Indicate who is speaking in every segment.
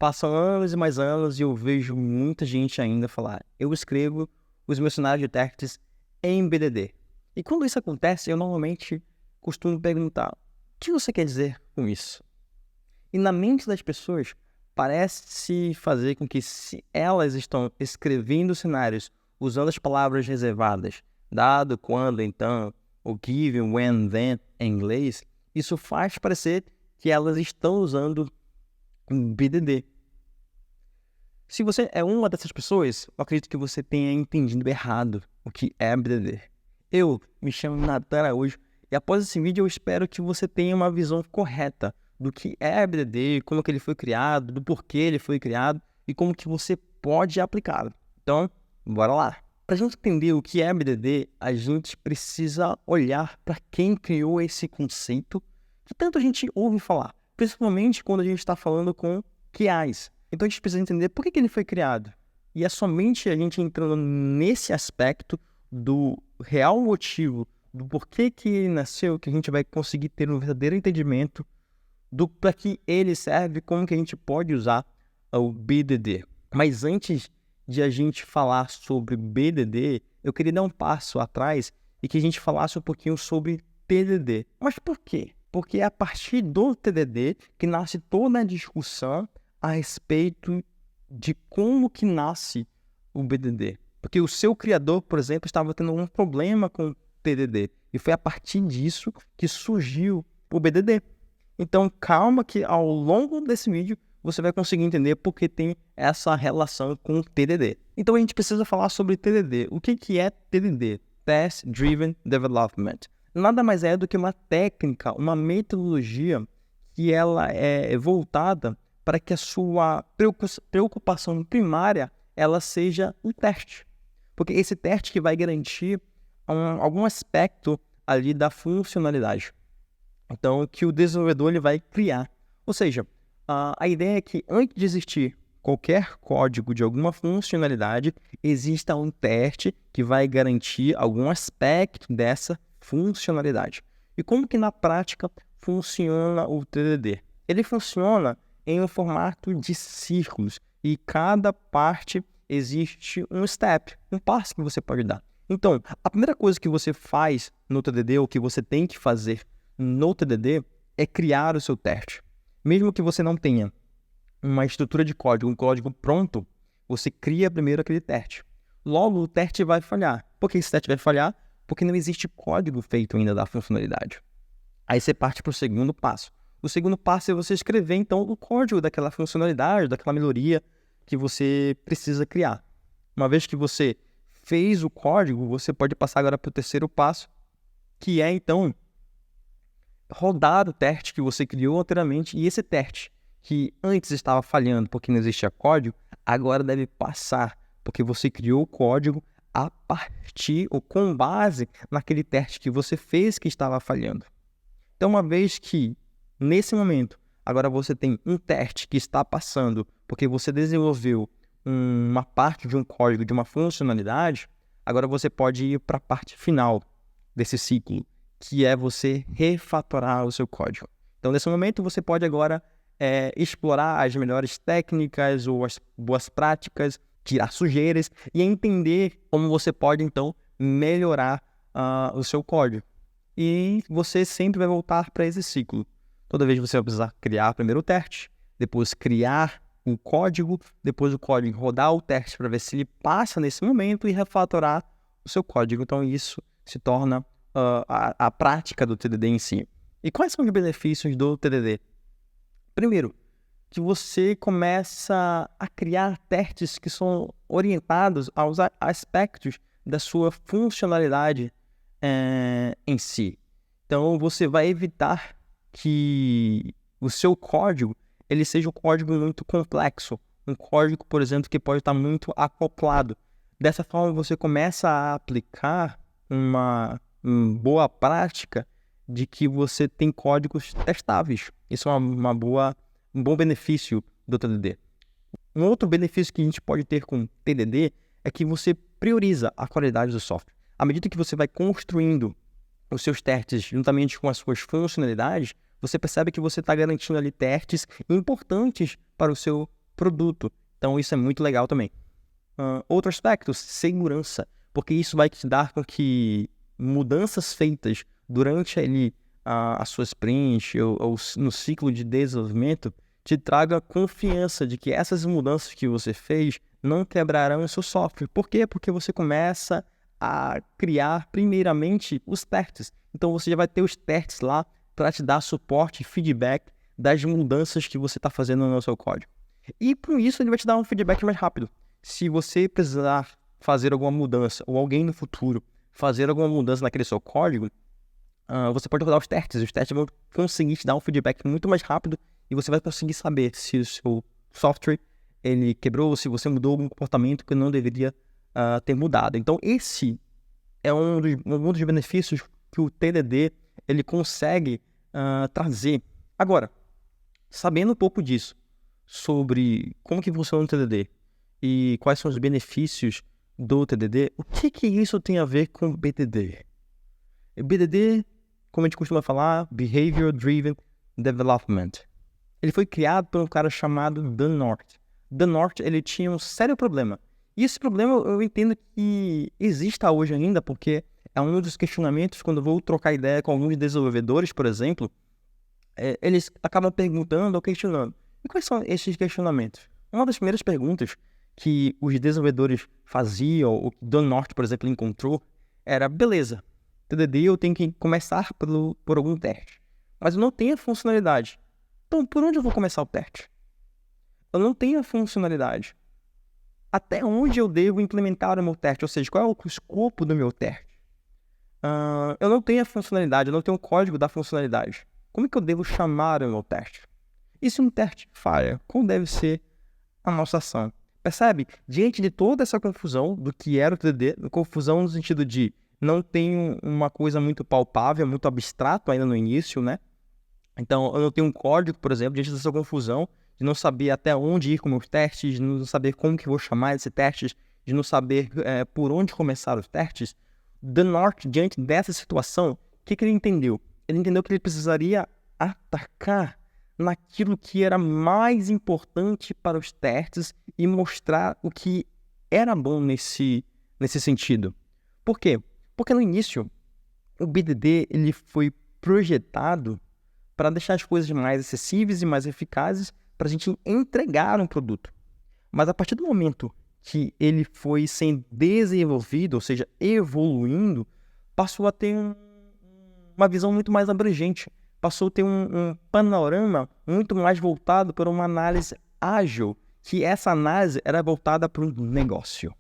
Speaker 1: Passam anos e mais anos e eu vejo muita gente ainda falar: eu escrevo os meus cenários de testes em BDD. E quando isso acontece, eu normalmente costumo perguntar: o que você quer dizer com isso? E na mente das pessoas, parece fazer com que, se elas estão escrevendo cenários usando as palavras reservadas, dado, quando, então, o given, when, then, em inglês, isso faz parecer que elas estão usando um BDD. Se você é uma dessas pessoas, eu acredito que você tenha entendido errado o que é BDD. Eu me chamo Natan Araújo e após esse vídeo eu espero que você tenha uma visão correta do que é BDD, como que ele foi criado, do porquê ele foi criado e como que você pode aplicá-lo. Então, bora lá! Para a gente entender o que é BDD, a gente precisa olhar para quem criou esse conceito que tanto a gente ouve falar, principalmente quando a gente está falando com QAs. Então a gente precisa entender por que ele foi criado. E é somente a gente entrando nesse aspecto do real motivo do porquê que ele nasceu que a gente vai conseguir ter um verdadeiro entendimento do para que ele serve, como que a gente pode usar o BDD. Mas antes de a gente falar sobre BDD, eu queria dar um passo atrás e que a gente falasse um pouquinho sobre TDD. Mas por quê? Porque é a partir do TDD que nasce toda a discussão a respeito de como que nasce o BDD. Porque o seu criador, por exemplo, estava tendo um problema com o TDD. E foi a partir disso que surgiu o BDD. Então, calma que ao longo desse vídeo você vai conseguir entender porque tem essa relação com o TDD. Então, a gente precisa falar sobre TDD. O que é TDD? Test Driven Development. Nada mais é do que uma técnica, uma metodologia que ela é voltada para que a sua preocupação primária ela seja o teste. Porque esse teste que vai garantir algum aspecto ali da funcionalidade. Então, que o desenvolvedor ele vai criar. Ou seja, a ideia é que antes de existir qualquer código de alguma funcionalidade, exista um teste que vai garantir algum aspecto dessa funcionalidade. E como que na prática funciona o TDD? Ele funciona em um formato de círculos e cada parte existe um step, um passo que você pode dar. Então, a primeira coisa que você faz no TDD, ou que você tem que fazer no TDD, é criar o seu teste. Mesmo que você não tenha uma estrutura de código, um código pronto, você cria primeiro aquele teste. Logo, o teste vai falhar. Por que esse teste vai falhar? Porque não existe código feito ainda da funcionalidade. Aí você parte para o segundo passo. O segundo passo é você escrever, então, o código daquela funcionalidade, daquela melhoria que você precisa criar. Uma vez que você fez o código, você pode passar agora para o terceiro passo, que é, então, rodar o teste que você criou anteriormente. E esse teste, que antes estava falhando porque não existia código, agora deve passar, porque você criou o código a partir ou com base naquele teste que você fez que estava falhando. Então, uma vez que, nesse momento, agora você tem um teste que está passando porque você desenvolveu uma parte de um código, de uma funcionalidade, agora você pode ir para a parte final desse ciclo, que é você refatorar o seu código. Então, nesse momento, você pode agora explorar as melhores técnicas ou as boas práticas, tirar sujeiras e entender como você pode, então, melhorar o seu código. E você sempre vai voltar para esse ciclo. Toda vez você vai precisar criar primeiro o teste, depois criar um código, depois o código rodar o teste para ver se ele passa nesse momento e refatorar o seu código. Então isso se torna a prática do TDD em si. E quais são os benefícios do TDD? Primeiro, que você começa a criar testes que são orientados aos aspectos da sua funcionalidade em si. Então, você vai evitar que o seu código ele seja um código muito complexo, um código, por exemplo, que pode estar muito acoplado. Dessa forma, você começa a aplicar uma boa prática de que você tem códigos testáveis. Isso é um bom benefício do TDD. Um outro benefício que a gente pode ter com o TDD é que você prioriza a qualidade do software. À medida que você vai construindo os seus testes juntamente com as suas funcionalidades, você percebe que você está garantindo ali testes importantes para o seu produto. Então, isso é muito legal também. Outro aspecto, segurança, porque isso vai te dar com que mudanças feitas durante ali a sua sprint ou no ciclo de desenvolvimento te traga confiança de que essas mudanças que você fez não quebrarão o seu software. Por quê? Porque você começa a criar primeiramente os testes. Então você já vai ter os testes lá para te dar suporte e feedback das mudanças que você está fazendo no seu código. E por isso ele vai te dar um feedback mais rápido. Se você precisar fazer alguma mudança, ou alguém no futuro fazer alguma mudança naquele seu código, você pode rodar os testes vão conseguir te dar um feedback muito mais rápido e você vai conseguir saber se o seu software ele quebrou, se você mudou algum comportamento que não deveria ter mudado. Então esse é um dos benefícios que o TDD ele consegue trazer. Agora, sabendo um pouco disso, sobre como que funciona o TDD e quais são os benefícios do TDD, o que isso tem a ver com BDD? BDD, como a gente costuma falar, Behavior Driven Development. Ele foi criado por um cara chamado Dan North. Dan North, ele tinha um sério problema. E esse problema eu entendo que exista hoje ainda, porque é um dos questionamentos quando eu vou trocar ideia com alguns desenvolvedores, por exemplo, eles acabam perguntando ou questionando. E quais são esses questionamentos? Uma das primeiras perguntas que os desenvolvedores faziam, ou que Dan North, por exemplo, encontrou, era, beleza, TDD eu tenho que começar por algum teste, mas eu não tenho a funcionalidade. Então, por onde eu vou começar o teste? Eu não tenho a funcionalidade. Até onde eu devo implementar o meu teste? Ou seja, qual é o escopo do meu teste? Eu não tenho a funcionalidade, eu não tenho o código da funcionalidade. Como é que eu devo chamar o meu teste? E se um teste falha, qual deve ser a nossa ação? Percebe? Diante de toda essa confusão do que era o TDD, confusão no sentido de não tem uma coisa muito palpável, muito abstrato ainda no início, né? Então, eu não tenho um código, por exemplo, diante dessa confusão, de não saber até onde ir com meus testes, de não saber como que eu vou chamar esses testes, de não saber por onde começar os testes. Dan North, diante dessa situação, o que ele entendeu? Ele entendeu que ele precisaria atacar naquilo que era mais importante para os testes e mostrar o que era bom nesse sentido. Por quê? Porque no início, o BDD ele foi projetado para deixar as coisas mais acessíveis e mais eficazes para a gente entregar um produto. Mas a partir do momento que ele foi sendo desenvolvido, ou seja, evoluindo, passou a ter uma visão muito mais abrangente, passou a ter um panorama muito mais voltado para uma análise ágil, que essa análise era voltada para o negócio.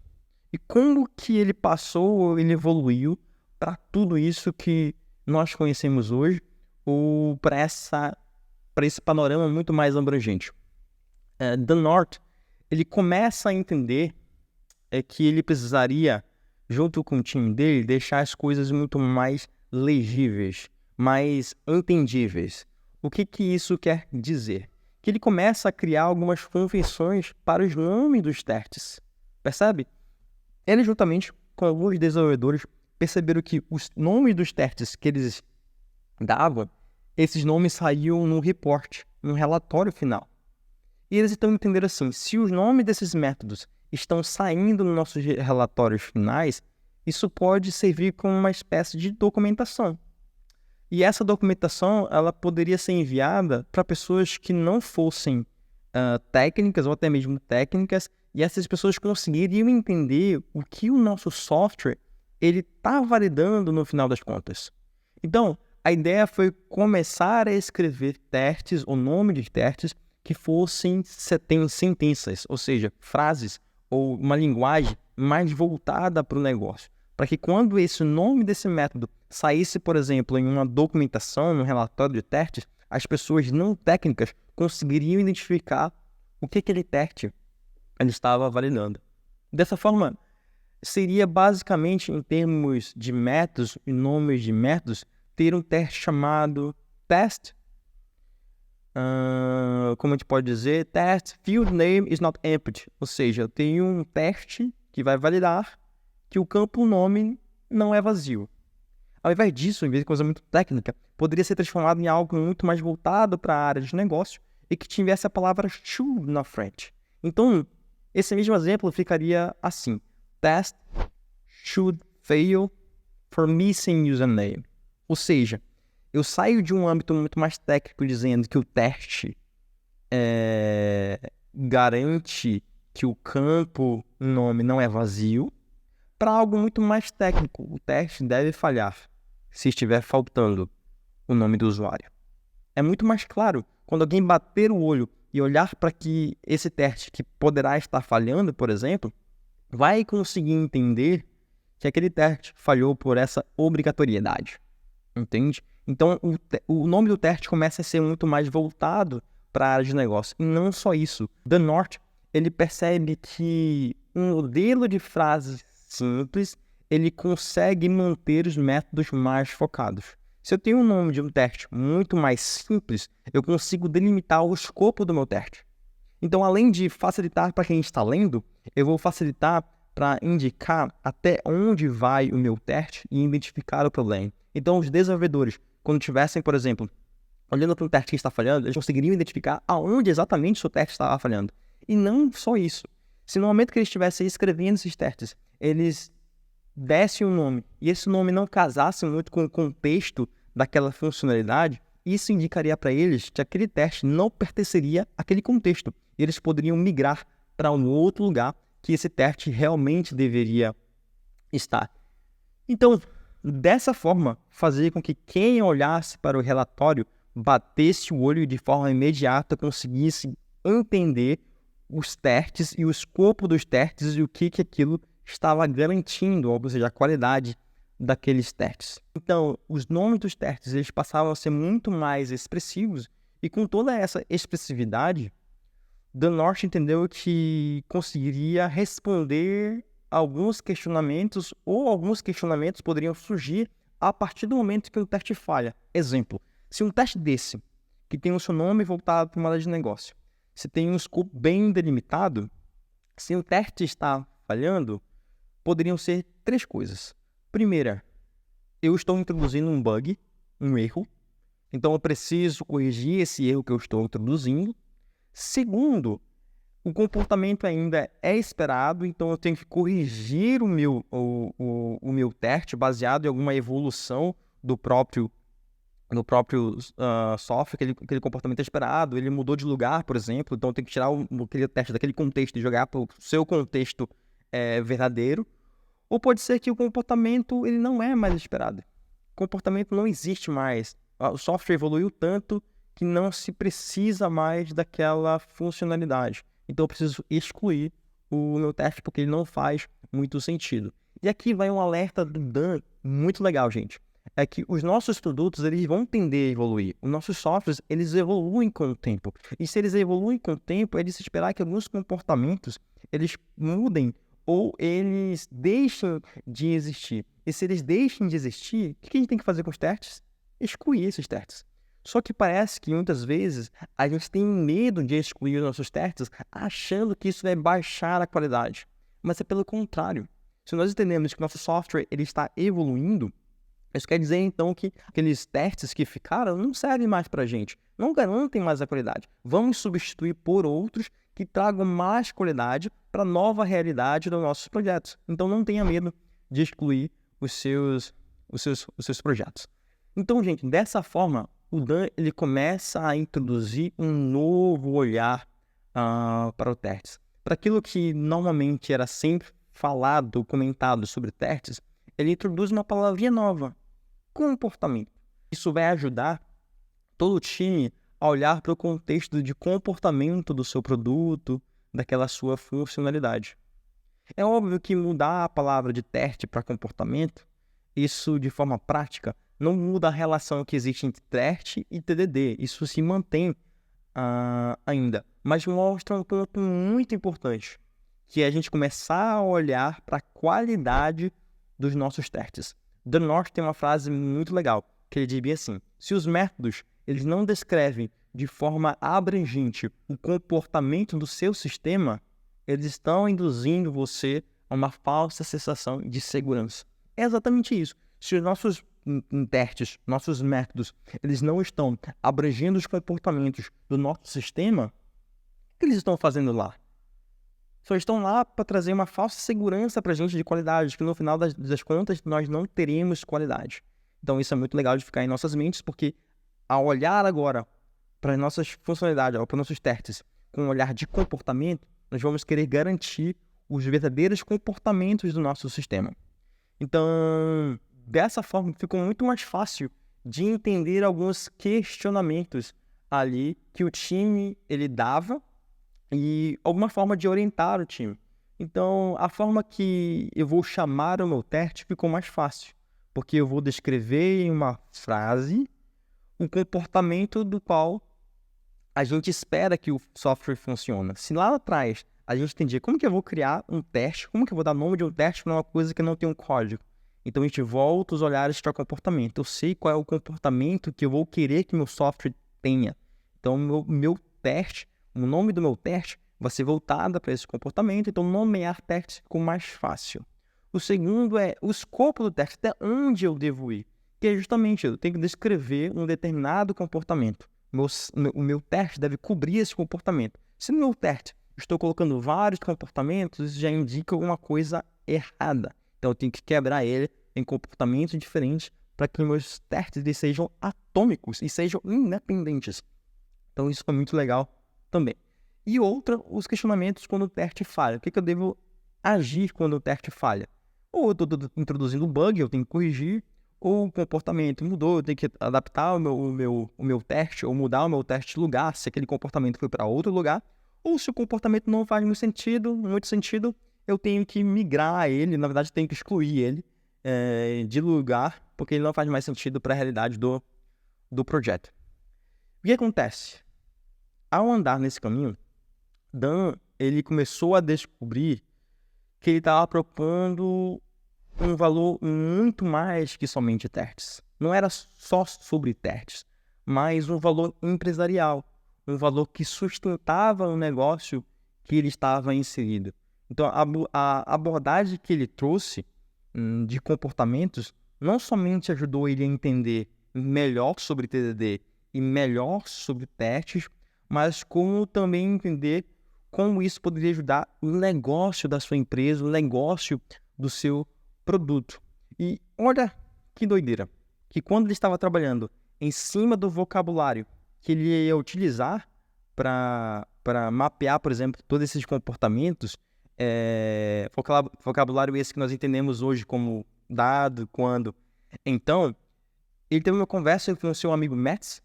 Speaker 1: E como que ele passou, ele evoluiu para tudo isso que nós conhecemos hoje, ou para esse panorama muito mais abrangente? Dan North, ele começa a entender que ele precisaria, junto com o time dele, deixar as coisas muito mais legíveis, mais entendíveis. O que isso quer dizer? Que ele começa a criar algumas convenções para os nomes dos testes. Percebe? Ele, juntamente com alguns desenvolvedores, perceberam que os nomes dos testes que eles davam, esses nomes saíam no report, no relatório final. E eles então entenderam assim, se os nomes desses métodos estão saindo nos nossos relatórios finais, isso pode servir como uma espécie de documentação. E essa documentação ela poderia ser enviada para pessoas que não fossem técnicas ou até mesmo técnicas, e essas pessoas conseguiriam entender o que o nosso software ele está validando no final das contas. Então, a ideia foi começar a escrever testes, o nome de testes, que fossem sentenças, ou seja, frases ou uma linguagem mais voltada para o negócio. Para que quando esse nome desse método saísse, por exemplo, em uma documentação, num relatório de testes, as pessoas não técnicas conseguiriam identificar o que aquele teste ele estava validando. Dessa forma, seria basicamente, em termos de métodos e nomes de métodos, ter um teste chamado test, como a gente pode dizer, test field name is not empty, ou seja, eu tenho um teste que vai validar que o campo nome não é vazio. Ao invés disso, em vez de coisa muito técnica, poderia ser transformado em algo muito mais voltado para a área de negócio e que tivesse a palavra to na frente. Então, esse mesmo exemplo ficaria assim. Test should fail for missing username. Ou seja, eu saio de um âmbito muito mais técnico dizendo que o teste garante que o campo nome não é vazio, para algo muito mais técnico. O teste deve falhar se estiver faltando o nome do usuário. É muito mais claro quando alguém bater o olho e olhar para que esse teste que poderá estar falhando, por exemplo, vai conseguir entender que aquele teste falhou por essa obrigatoriedade. Entende? Então, o nome do teste começa a ser muito mais voltado para a área de negócio. E não só isso. The North, ele percebe que um modelo de frases simples, ele consegue manter os métodos mais focados. Se eu tenho um nome de um teste muito mais simples, eu consigo delimitar o escopo do meu teste. Então, além de facilitar para quem está lendo, eu vou facilitar para indicar até onde vai o meu teste e identificar o problema. Então, os desenvolvedores, quando tivessem, por exemplo, olhando para um teste que está falhando, eles conseguiriam identificar aonde exatamente o seu teste estava falhando. E não só isso. Se no momento que eles estivessem escrevendo esses testes, eles dessem um nome e esse nome não casasse muito com o contexto daquela funcionalidade, isso indicaria para eles que aquele teste não pertenceria àquele contexto. E eles poderiam migrar para um outro lugar que esse teste realmente deveria estar. Então, dessa forma, fazer com que quem olhasse para o relatório batesse o olho e de forma imediata conseguisse entender os testes e o escopo dos testes e o que aquilo estava garantindo, ou seja, a qualidade daqueles testes. Então, os nomes dos testes eles passavam a ser muito mais expressivos e com toda essa expressividade, The North entendeu que conseguiria responder alguns questionamentos ou alguns questionamentos poderiam surgir a partir do momento que o teste falha. Exemplo, se um teste desse, que tem o seu nome voltado para uma área de negócio, se tem um escopo bem delimitado, se o teste está falhando, poderiam ser 3 coisas. Primeira, eu estou introduzindo um bug, um erro, então eu preciso corrigir esse erro que eu estou introduzindo. Segundo, o comportamento ainda é esperado, então eu tenho que corrigir o meu teste baseado em alguma evolução do próprio software, aquele comportamento é esperado, ele mudou de lugar, por exemplo, então eu tenho que tirar aquele teste daquele contexto e jogar para o seu contexto verdadeiro. Ou pode ser que o comportamento ele não é mais esperado. O comportamento não existe mais. O software evoluiu tanto que não se precisa mais daquela funcionalidade. Então eu preciso excluir o meu teste porque ele não faz muito sentido. E aqui vai um alerta do Dan muito legal, gente. É que os nossos produtos eles vão tender a evoluir. Os nossos softwares eles evoluem com o tempo. E se eles evoluem com o tempo, é de se esperar que alguns comportamentos eles mudem ou eles deixam de existir. E se eles deixam de existir, o que a gente tem que fazer com os testes? Excluir esses testes. Só que parece que muitas vezes a gente tem medo de excluir os nossos testes achando que isso vai baixar a qualidade. Mas é pelo contrário. Se nós entendemos que nosso software ele está evoluindo, isso quer dizer então que aqueles testes que ficaram não servem mais para a gente, não garantem mais a qualidade. Vamos substituir por outros que tragam mais qualidade para a nova realidade dos nossos projetos. Então não tenha medo de excluir os seus projetos. Então, gente, dessa forma, o Dan ele começa a introduzir um novo olhar para o testes. Para aquilo que normalmente era sempre falado, comentado sobre testes, ele introduz uma palavrinha nova, comportamento. Isso vai ajudar todo o time a olhar para o contexto de comportamento do seu produto, daquela sua funcionalidade. É óbvio que mudar a palavra de teste para comportamento, isso de forma prática, não muda a relação que existe entre teste e TDD. Isso se mantém ainda. Mas mostra um ponto muito importante, que é a gente começar a olhar para a qualidade dos nossos testes. The North tem uma frase muito legal, que ele diz bem assim: se os métodos eles não descrevem de forma abrangente o comportamento do seu sistema, eles estão induzindo você a uma falsa sensação de segurança. É exatamente isso. Se os nossos testes, nossos métodos, eles não estão abrangendo os comportamentos do nosso sistema, o que eles estão fazendo lá? só estão lá para trazer uma falsa segurança para a gente de qualidade, que no final das contas nós não teremos qualidade. Então isso é muito legal de ficar em nossas mentes, porque ao olhar agora para as nossas funcionalidades, para os nossos testes, com um olhar de comportamento, nós vamos querer garantir os verdadeiros comportamentos do nosso sistema. Então, dessa forma, ficou muito mais fácil de entender alguns questionamentos ali que o time ele dava e alguma forma de orientar o time. Então, a forma que eu vou chamar o meu teste ficou mais fácil, porque eu vou descrever em uma frase um comportamento do qual a gente espera que o software funcione. Se lá atrás a gente entendia como que eu vou criar um teste, como que eu vou dar nome de um teste para uma coisa que não tem um código. Então a gente volta os olhares para o comportamento. Eu sei qual é o comportamento que eu vou querer que meu software tenha. Então meu teste, o nome do meu teste vai ser voltado para esse comportamento. Então nomear teste ficou mais fácil. O segundo é o escopo do teste, até onde eu devo ir. Que é justamente eu tenho que descrever um determinado comportamento. O meu teste deve cobrir esse comportamento. Se no meu teste estou colocando vários comportamentos, isso já indica uma coisa errada. Então eu tenho que quebrar ele em comportamentos diferentes para que meus testes sejam atômicos e sejam independentes. Então isso foi muito legal também. E outra, os questionamentos quando o teste falha. O que eu devo agir quando o teste falha? Ou eu estou introduzindo um bug, eu tenho que corrigir, ou o comportamento mudou, eu tenho que adaptar o meu teste, ou mudar o meu teste de lugar, se aquele comportamento foi para outro lugar, ou se o comportamento não faz muito sentido, eu tenho que migrar ele, na verdade, tenho que excluir ele de lugar, porque ele não faz mais sentido para a realidade do projeto. O que acontece? Ao andar nesse caminho, Dan, ele começou a descobrir que ele estava propondo um valor muito mais que somente testes. Não era só sobre testes, mas um valor empresarial, um valor que sustentava o negócio que ele estava inserido. Então, a abordagem que ele trouxe de comportamentos não somente ajudou ele a entender melhor sobre TDD e melhor sobre testes, mas como também entender como isso poderia ajudar o negócio da sua empresa, o negócio do seu produto. E olha que doideira, que quando ele estava trabalhando em cima do vocabulário que ele ia utilizar para mapear, por exemplo, todos esses comportamentos, vocabulário esse que nós entendemos hoje como dado, quando. Então, ele teve uma conversa com o seu amigo Metz,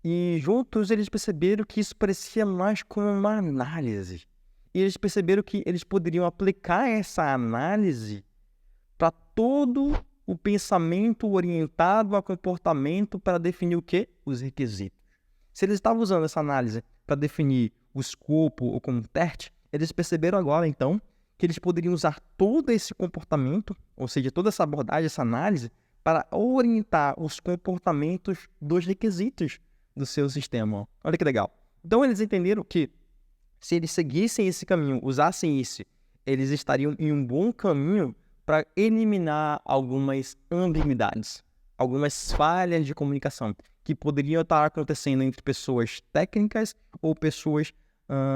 Speaker 1: e juntos eles perceberam que isso parecia mais como uma análise. E eles perceberam que eles poderiam aplicar essa análise para todo o pensamento orientado a comportamento para definir o quê? Os requisitos. Se eles estavam usando essa análise para definir o escopo ou como teste, eles perceberam agora, então, que eles poderiam usar todo esse comportamento, ou seja, toda essa abordagem, essa análise, para orientar os comportamentos dos requisitos do seu sistema. Olha que legal. Então, eles entenderam que se eles seguissem esse caminho, usassem isso, eles estariam em um bom caminho para eliminar algumas ambiguidades, algumas falhas de comunicação que poderiam estar acontecendo entre pessoas técnicas ou pessoas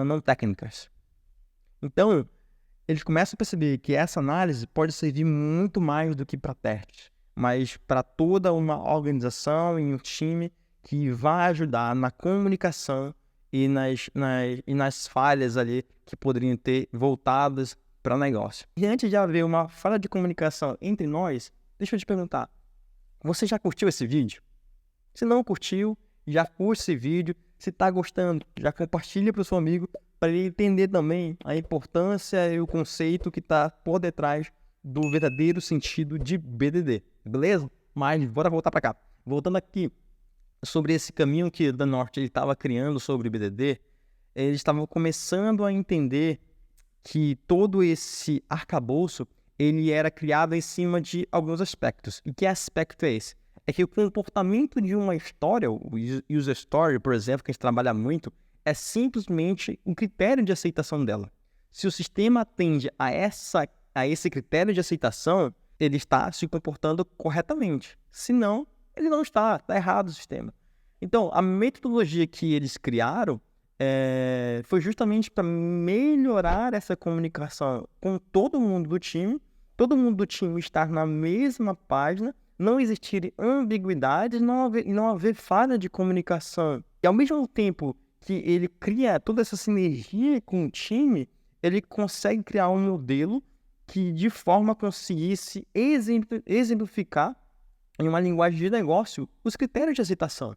Speaker 1: não técnicas. Então, eles começam a perceber que essa análise pode servir muito mais do que para testes, mas para toda uma organização e um time que vai ajudar na comunicação e nas falhas ali que poderiam ter voltadas para o negócio. E antes de haver uma falha de comunicação entre nós, deixa eu te perguntar, você já curtiu esse vídeo? Se não curtiu, já curte esse vídeo. Se está gostando, já compartilha para o seu amigo, para ele entender também a importância e o conceito que está por detrás do verdadeiro sentido de BDD, beleza? Mas bora voltar para cá. Voltando aqui sobre esse caminho que o Dan North estava criando sobre BDD, eles estavam começando a entender que todo esse arcabouço ele era criado em cima de alguns aspectos. E que aspecto é esse? É que o comportamento de uma história, o user story, por exemplo, que a gente trabalha muito, é simplesmente um critério de aceitação dela. Se o sistema atende a esse critério de aceitação, ele está se comportando corretamente. Se não, ele não está errado o sistema. Então, a metodologia que eles criaram foi justamente para melhorar essa comunicação com todo mundo do time estar na mesma página, não existirem ambiguidades, não haver falha de comunicação. E ao mesmo tempo que ele cria toda essa sinergia com o time, ele consegue criar um modelo que de forma conseguisse exemplificar em uma linguagem de negócio os critérios de aceitação.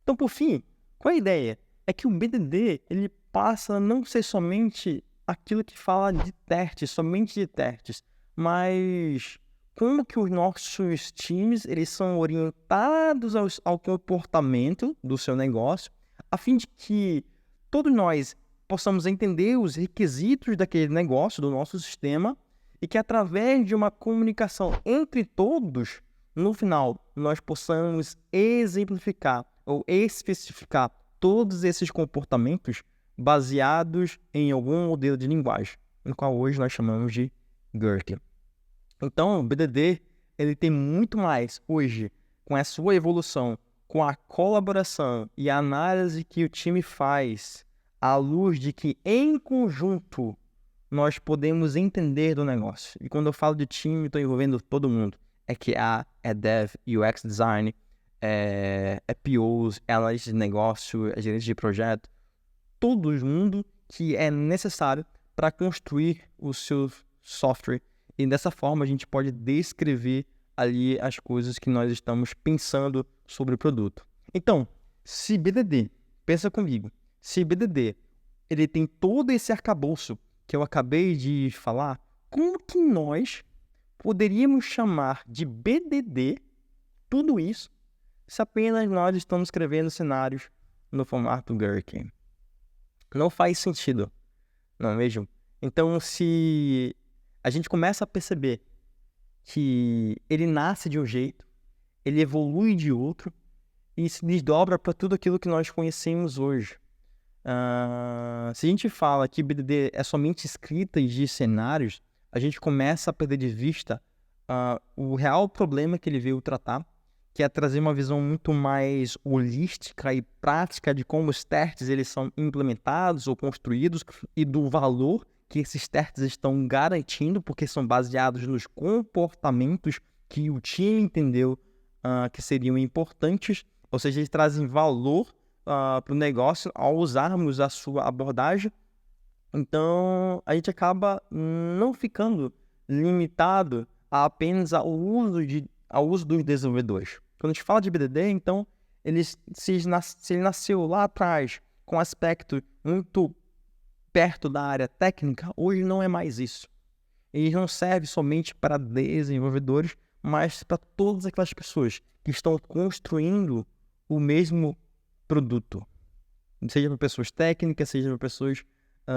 Speaker 1: Então, por fim, qual é a ideia? É que o BDD, ele passa a não ser somente aquilo que fala de testes, somente de testes, mas como que os nossos times, eles são orientados ao comportamento do seu negócio, a fim de que todos nós possamos entender os requisitos daquele negócio, do nosso sistema, e que através de uma comunicação entre todos, no final, nós possamos exemplificar ou especificar todos esses comportamentos baseados em algum modelo de linguagem, no qual hoje nós chamamos de Gherkin. Então, o BDD, ele tem muito mais hoje, com a sua evolução, com a colaboração e a análise que o time faz, à luz de que, em conjunto, nós podemos entender do negócio. E quando eu falo de time, estou envolvendo todo mundo. É QA, é Dev, UX Design, é POs, análise de negócio, é gerente de projeto. Todo mundo que é necessário para construir o seu software. E dessa forma a gente pode descrever ali as coisas que nós estamos pensando sobre o produto. Então, se BDD, pensa comigo, se BDD ele tem todo esse arcabouço que eu acabei de falar, como que nós poderíamos chamar de BDD tudo isso se apenas nós estamos escrevendo cenários no formato Gherkin? Não faz sentido, não é mesmo? Então, se a gente começa a perceber que ele nasce de um jeito, ele evolui de outro e se desdobra para tudo aquilo que nós conhecemos hoje. Se a gente fala que BDD é somente escrita de cenários, a gente começa a perder de vista o real problema que ele veio tratar, que é trazer uma visão muito mais holística e prática de como os testes eles são implementados ou construídos e do valor que esses testes estão garantindo, porque são baseados nos comportamentos que o time entendeu que seriam importantes, ou seja, eles trazem valor para o negócio ao usarmos a sua abordagem. Então, a gente acaba não ficando limitado apenas ao uso dos desenvolvedores. Quando a gente fala de BDD, então, se ele nasceu lá atrás com um aspecto muito perto da área técnica, hoje não é mais isso. Ele não serve somente para desenvolvedores, mas para todas aquelas pessoas que estão construindo o mesmo produto. Seja para pessoas técnicas, seja para pessoas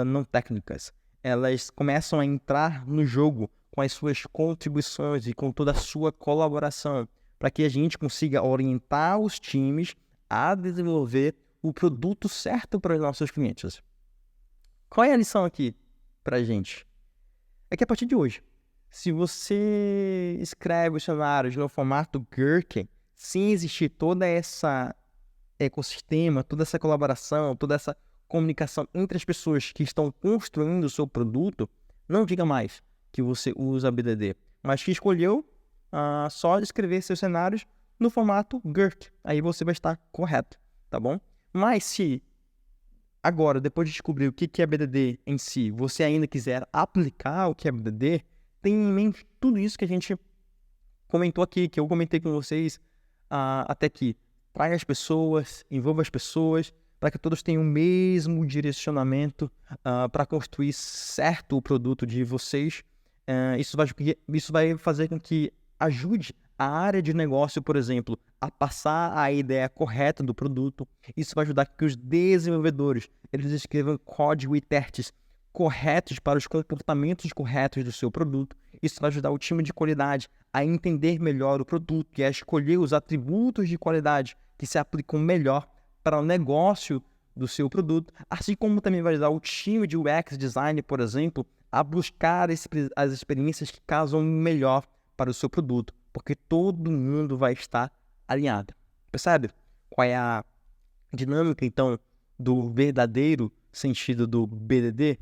Speaker 1: não técnicas. Elas começam a entrar no jogo com as suas contribuições e com toda a sua colaboração, para que a gente consiga orientar os times a desenvolver o produto certo para os nossos clientes. Qual é a lição aqui para a gente? É que a partir de hoje, se você escreve os cenários no formato Gherkin, sem existir toda essa ecossistema, toda essa colaboração, toda essa comunicação entre as pessoas que estão construindo o seu produto, não diga mais que você usa BDD, mas que escolheu só escrever seus cenários no formato Gherkin. Aí você vai estar correto, tá bom? Mas se agora, depois de descobrir o que é BDD em si, você ainda quiser aplicar o que é BDD, tenha em mente tudo isso que a gente comentou aqui, que eu comentei com vocês até aqui. Traga as pessoas, envolva as pessoas, para que todos tenham o mesmo direcionamento para construir certo o produto de vocês. Isso vai fazer com que ajude a área de negócio, por exemplo, a passar a ideia correta do produto. Isso vai ajudar que os desenvolvedores eles escrevam código e testes corretos para os comportamentos corretos do seu produto. Isso vai ajudar o time de qualidade a entender melhor o produto e a escolher os atributos de qualidade que se aplicam melhor para o negócio do seu produto, assim como também vai ajudar o time de UX Design, por exemplo, a buscar as experiências que casam melhor para o seu produto, porque todo mundo vai estar alinhado. Percebe qual é a dinâmica, então, do verdadeiro sentido do BDD.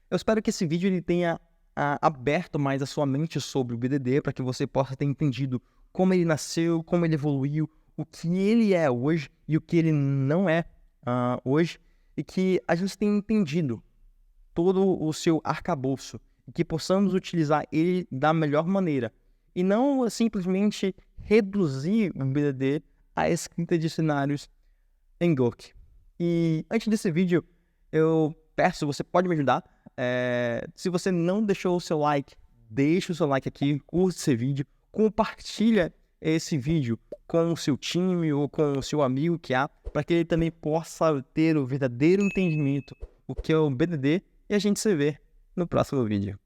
Speaker 1: Eu espero que esse vídeo ele tenha aberto mais a sua mente sobre o BDD, para que você possa ter entendido como ele nasceu, como ele evoluiu, o que ele é hoje e o que ele não é hoje, e que a gente tenha entendido todo o seu arcabouço e que possamos utilizar ele da melhor maneira e não simplesmente reduzir o BDD à escrita de cenários em Gok. E antes desse vídeo, eu peço, você pode me ajudar. Se você não deixou o seu like, deixa o seu like aqui, curte esse vídeo, compartilha esse vídeo com o seu time ou com o seu amigo que há, para que ele também possa ter o verdadeiro entendimento, o que é o BDD, e a gente se vê no próximo vídeo.